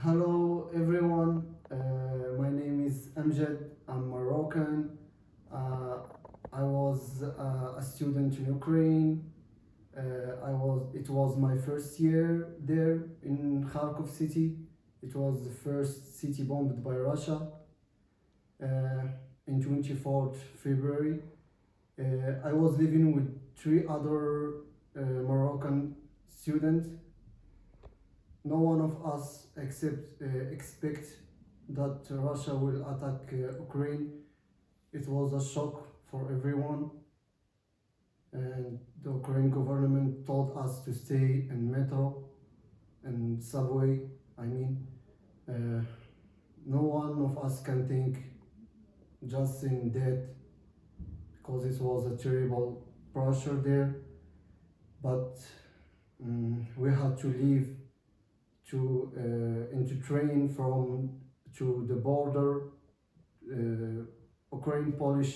Hello everyone, my name is Amjad, I'm Moroccan. Uh, I was a student in Ukraine. It was my first year there in Kharkov city. It was the first city bombed by Russia uh, in 24th February. I was living with three other Moroccan students. No one of us expect that Russia will attack Ukraine. It was a shock for everyone, and the Ukraine government told us to stay in metro and subway. I mean, uh, no one of us can think just in death because it was a terrible pressure there. But we had to leave to into train from to the border, Ukraine Polish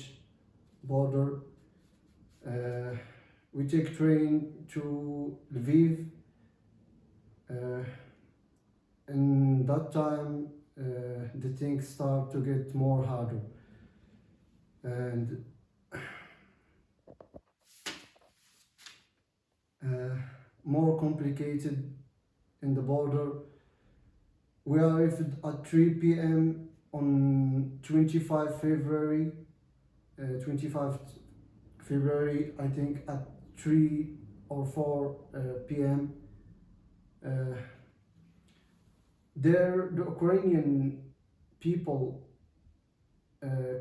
border. Uh, we take train to Lviv. Uh, and that time the things start to get more harder and more complicated in the border. We arrived at 3 p.m. on 25 February, 25 February, I think at 3 or 4 p.m. Uh, there, the Ukrainian people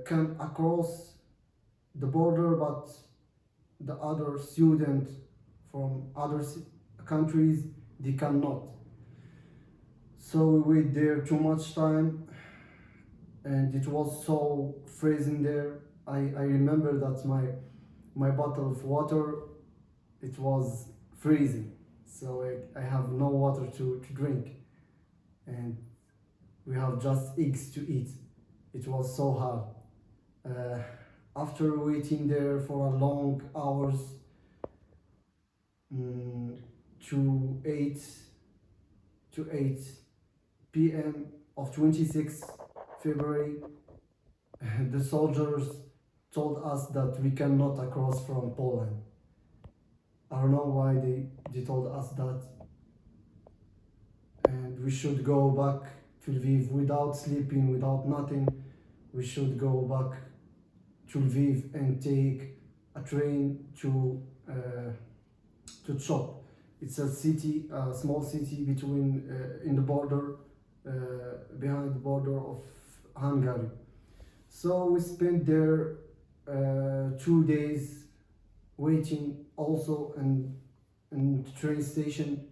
come across the border, but the other students from other countries they cannot. So we wait there too much time, and it was so freezing there. I remember that my bottle of water it was freezing, so I have no water to drink, and we have just eggs to eat. It was so hard. After waiting there for a long hours, mm, to 8 p.m. of 26 February, the soldiers told us that we cannot cross from Poland. I don't know why they told us that, and we should go back to Lviv without sleeping, without nothing. We should go back to Lviv and take a train to Chop. It's a city, a small city between in the border, uh, behind the border of Hungary. So we spent there 2 days waiting also in the train station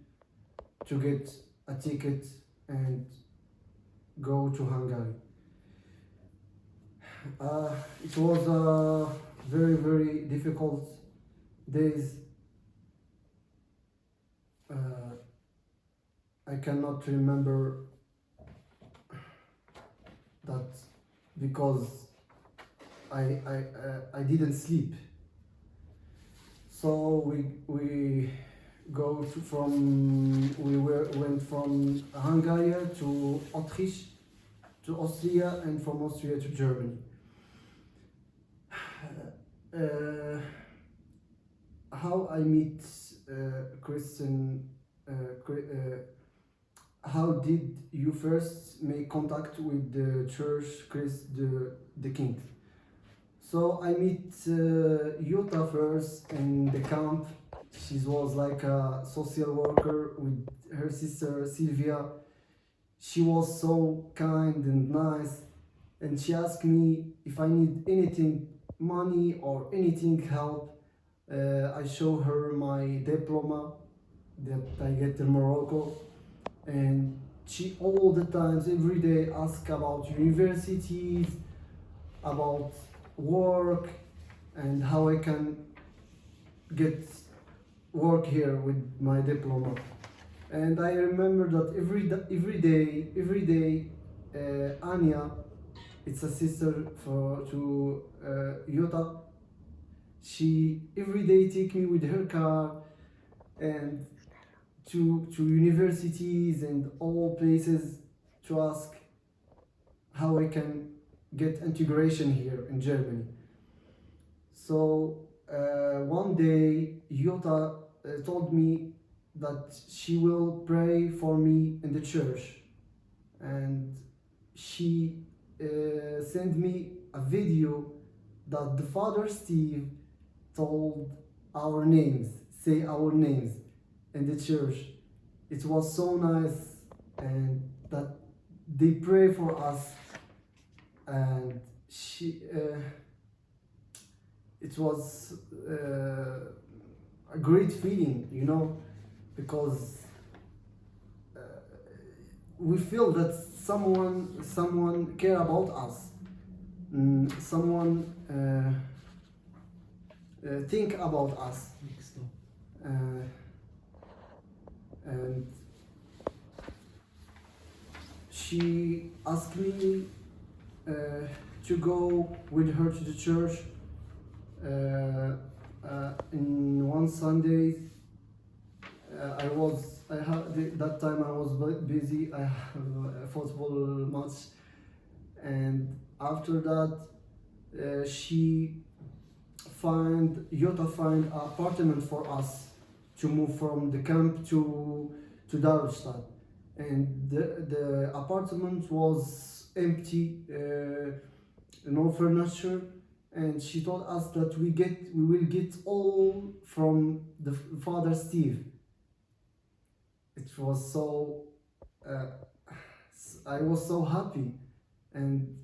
to get a ticket and go to Hungary. It was a very difficult days. Uh, I cannot remember that because I didn't sleep. So we went from Hungary to Autriche to Austria, and from Austria to Germany. Uh, how I meet Christian? How did you first make contact with the church, Christ the King? So I meet Yuta first in the camp. She was like a social worker with her sister Sylvia. She was so kind and nice, and she asked me if I need anything, money or anything help. I show her my diploma that I get in Morocco, and she all the times, every day, ask about universities, about work, and how I can get work here with my diploma. And I remember that every day, Anya, it's a sister for to Yuta. She every day take me with her car and to universities and all places. to ask how I can get integration here in Germany. So one day Yota told me that she will pray for me in the church, and she sent me a video that the Father Steve told our names, say our names in the church. It was so nice, and that they pray for us, and she. It was a great feeling, you know, because we feel that someone care about us, someone think about us, uh, and she asked me uh, to go with her to the church in one Sunday. I had that time I was busy. I have a football match, and after that, Yota find an apartment for us to move from the camp to Darmstadt, and the apartment was empty, no furniture, and she told us that we will get all from the Father Steve. It was so uh, I was so happy and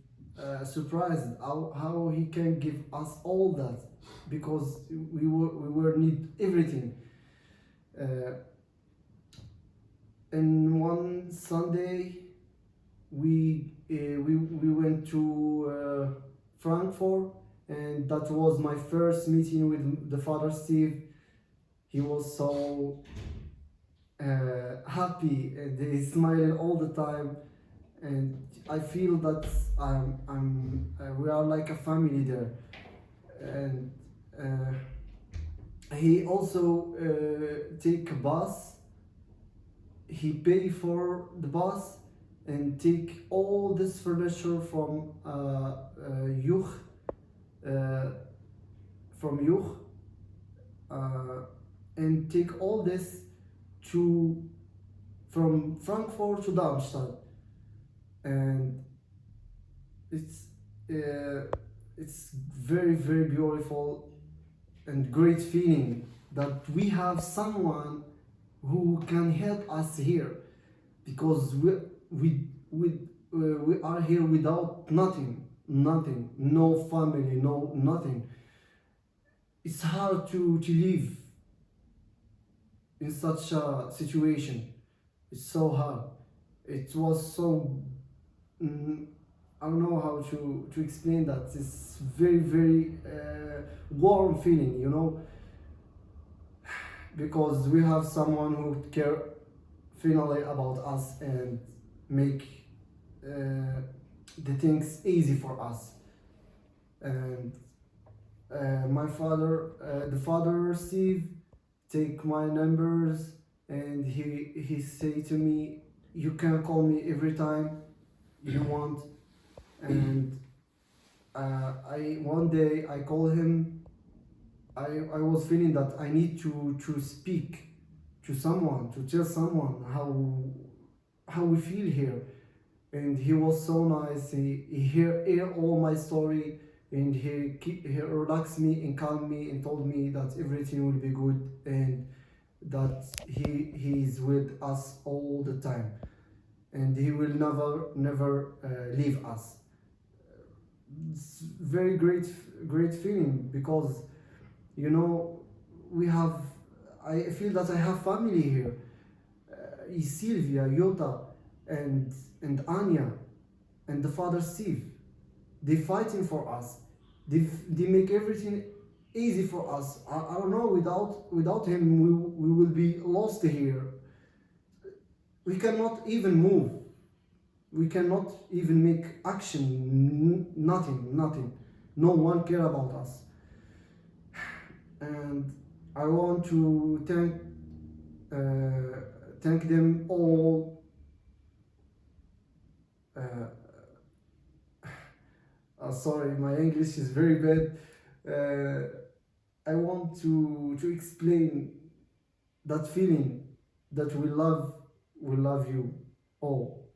surprised how he can give us all that, because we were need everything. Uh, and one Sunday we went to Frankfurt, and that was my first meeting with the Father Steve. He was so happy, and he smiling all the time, and I feel that we are like a family there. And he also take a bus. He pay for the bus and take all this furniture from Juch, from Juch, and take all this to from Frankfurt to Darmstadt, and it's very very beautiful and great feeling that we have someone who can help us here, because we are here without nothing, no family, no nothing. It's hard to live in such a situation. It's so hard. It was so I don't know how to explain that. It's very very warm feeling, you know, because we have someone who care finally about us and make the things easy for us. And my father, the Father Steve, take my numbers, and he say to me, you can call me every time you want. And I one day I call him. I was feeling that I need to speak to someone, to tell someone how we feel here. And he was so nice. He hear all my story, and he relaxed me and calmed me and told me that everything will be good, and that he is with us all the time, and he will never leave us. It's very great feeling, because you know I feel that I have family here. Sylvia, Yota, and Anya, and the Father Steve. They fighting for us. They make everything easy for us. I don't know. Without him, we will be lost here. We cannot even move. We cannot even make action. Nothing. No one care about us. And I want to thank them all sorry, my English is very bad. I want to explain that feeling that we love you all.